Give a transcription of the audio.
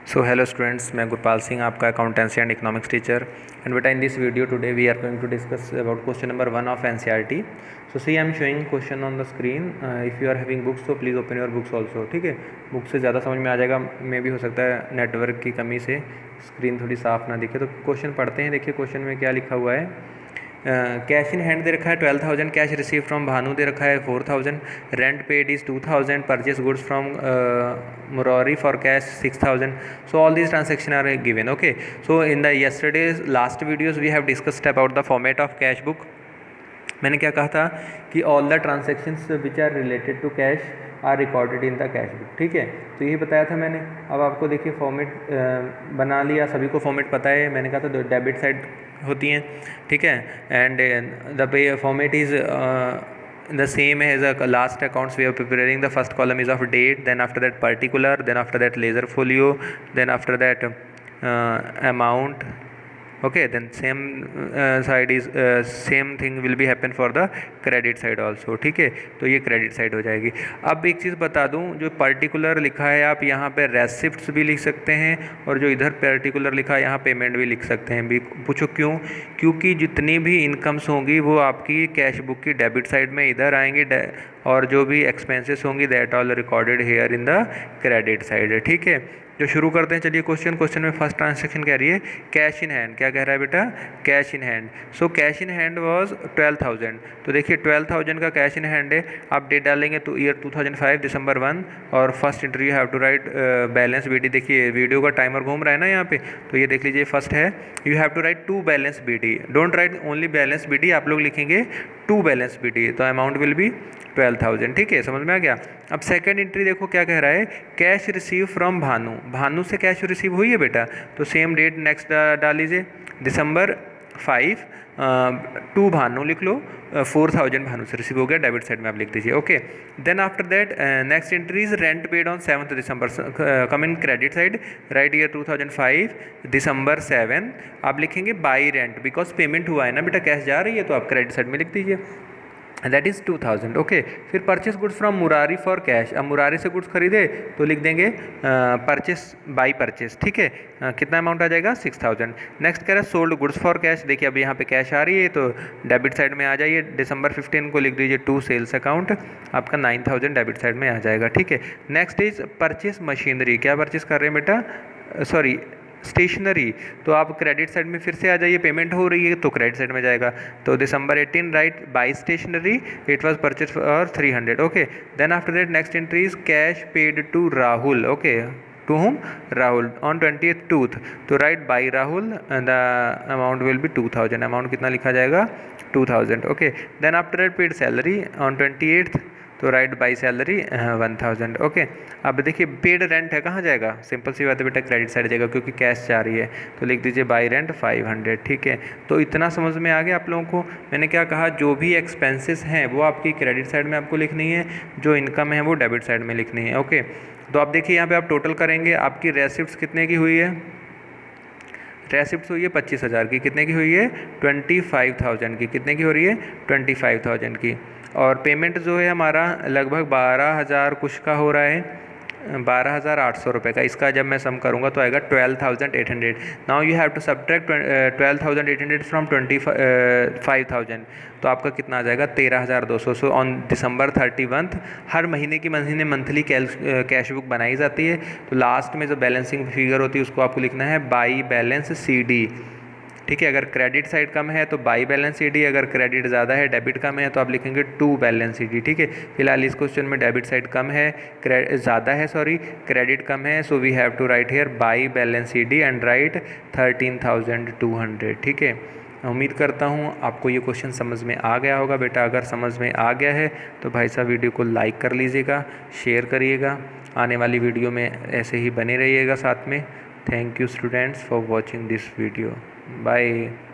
So hello students, मैं गुरपाल सिंह आपका accountancy and economics teacher and बेटा in this video today we are going to discuss about question number 1 of NCERT. So see I am showing question on the screen. If you are having books तो please open your books also. ठीक है, book से ज़्यादा समझ में आ जाएगा. मे भी हो सकता है नेटवर्क की कमी से स्क्रीन थोड़ी साफ़ ना दिखे. तो क्वेश्चन पढ़ते हैं. देखिए क्वेश्चन में क्या लिखा हुआ है. कैश इन हैंड दे रखा है 12,000, कैश रिसीव फ्रॉम भानु दे रखा है 4,000, rent paid is 2,000, purchase goods from Murari for cash 6,000. So all these transactions are given. Okay, so in the yesterday's last videos we have discussed about the format of cash book. मैंने क्या कहा था कि all the transactions which are related to cash are recorded in the cash book. ठीक है, तो यही बताया था मैंने. अब आपको देखिए फॉर्मेट बना लिया, सभी को फॉर्मेट पता है. मैंने कहा था डेबिट साइड होती हैं. ठीक है, and the pay format is the same as a last accounts. We are preparing the first column is of date, then after that particular, then after that ledger folio, then after that amount. Okay, then same side is same thing will be happen for the credit side also. ठीक है, तो ये credit side हो जाएगी. अब एक चीज़ बता दूं, जो पर्टिकुलर लिखा है आप यहाँ पे रेसिप्ट्स भी लिख सकते हैं, और जो इधर पर्टिकुलर लिखा है यहाँ पेमेंट भी लिख सकते हैं. भी पूछो क्यों? क्योंकि जितनी भी इनकम्स होंगी वो आपकी कैश बुक की डेबिट साइड में इधर आएंगी, और जो भी एक्सपेंसेस होंगी that all recorded here in the credit side. ठीक है, जो शुरू करते हैं. चलिए क्वेश्चन में फर्स्ट ट्रांजेक्शन कह रही है कैश इन हैंड. क्या कह रहा है बेटा? Cash in hand. So cash in hand was 12,000. तो देखिए 12,000 का कैश इन हैंड है. आप डेट डालेंगे तो ईयर 2005 दिसंबर 1, और first interview have to write balance B D. देखिए वीडियो का टाइमर घूम रहा है ना यहाँ पे, तो ये देख लीजिए फर्स्ट है you have to write 2 balance B D. Don't write only balance B D, आप लोग लिखेंगे 2 बैलेंस बी डी. तो अमाउंट विल बी 12,000. ठीक है, समझ में आ गया. अब सेकंड एंट्री देखो क्या कह रहा है. Cash receive from Bhanu. Bhanu से कैश रिसीव हुई है बेटा, तो सेम डेट नेक्स्ट डाल लीजिए दिसंबर 5 टू भानु लिख लो. 4,000 भानु से रिसीव हो गया, डेबिट साइड में आप लिख दीजिए. Okay, then after that next entry is rent paid on 7th December. Come in credit side, write year 2005 December 7 आप लिखेंगे बाई रेंट, बिकॉज पेमेंट हुआ है ना बेटा, कैश जा रही है, तो आप क्रेडिट साइड में लिख दीजिए. That is 2,000. ओके, फिर purchase goods from Murari for cash. अब मुरारी से गुड्स खरीदे तो लिख देंगे परचेस बाई परचेस. ठीक है, कितना अमाउंट आ जाएगा? 6,000. नेक्स्ट कह रहा है सोल्ड गुड्स फॉर कैश. देखिए अब यहाँ पे कैश आ रही है, तो डेबिट साइड में आ जाइए. दिसंबर 15 को लिख दीजिए टू सेल्स अकाउंट, आपका 9,000 डेबिट साइड में आ जाएगा. ठीक है, नेक्स्ट इज परचेस मशीनरी. क्या परचेस कर रहे हैं बेटा? Sorry, stationery. तो आप क्रेडिट साइड में फिर से आ जाइए, पेमेंट हो रही है तो क्रेडिट साइड में जाएगा. तो December 18 write by stationery, it was purchase for 300. Okay, then after that next entry is cash paid to Rahul. Okay, to whom? Rahul on 20th. तो write by Rahul and the amount will be 2,000. Amount कितना लिखा जाएगा? 2,000. Okay, then after that paid salary on 28th. तो write by salary 1,000. Okay, अब देखिए paid rent है, कहाँ जाएगा? सिंपल सी बात है बेटा, क्रेडिट साइड जाएगा क्योंकि कैश जा रही है, तो लिख दीजिए बाई रेंट 500. ठीक है, तो इतना समझ में आ गया आप लोगों को. मैंने क्या कहा, जो भी एक्सपेंसेस हैं वो आपकी क्रेडिट साइड में आपको लिखनी है, जो इनकम है वो डेबिट साइड में लिखनी है. ओके, तो आप देखिए यहाँ पे आप टोटल करेंगे, आपकी रेसिप्ट्स कितने की हुई है? रेसिप्ट्स हुई है 25,000 की. कितने की हुई है? 25,000 की. कितने की हो रही है? 25,000 की. और पेमेंट जो है हमारा लगभग 12,000 कुछ का हो रहा है, 12,800 रुपये का. इसका जब मैं सम करूँगा तो आएगा 12,800. Now you have to subtract 12,800 from 25,000. तो आपका कितना आ जाएगा? 13,200. सो ऑन दिसंबर 31 हर महीने की मंथली कैश बुक बनाई जाती है. तो लास्ट में जो बैलेंसिंग फिगर होती है उसको आपको लिखना है बाई बैलेंस सी डी. ठीक है, अगर क्रेडिट साइड कम है तो बाई बैलेंस सी डी, अगर क्रेडिट ज़्यादा है डेबिट कम है तो आप लिखेंगे टू बैलेंस सी डी. ठीक है, फिलहाल इस क्वेश्चन में डेबिट साइड कम है, ज़्यादा है सॉरी, क्रेडिट कम है. So we have to write here by balance C D and write 13,200. ठीक है, उम्मीद करता हूँ आपको ये क्वेश्चन समझ में आ गया होगा बेटा. अगर समझ में आ गया है तो भाई साहब वीडियो को लाइक कर लीजिएगा, शेयर करिएगा, आने वाली वीडियो में ऐसे ही बने रहिएगा साथ में. Thank you students for watching this video. Bye.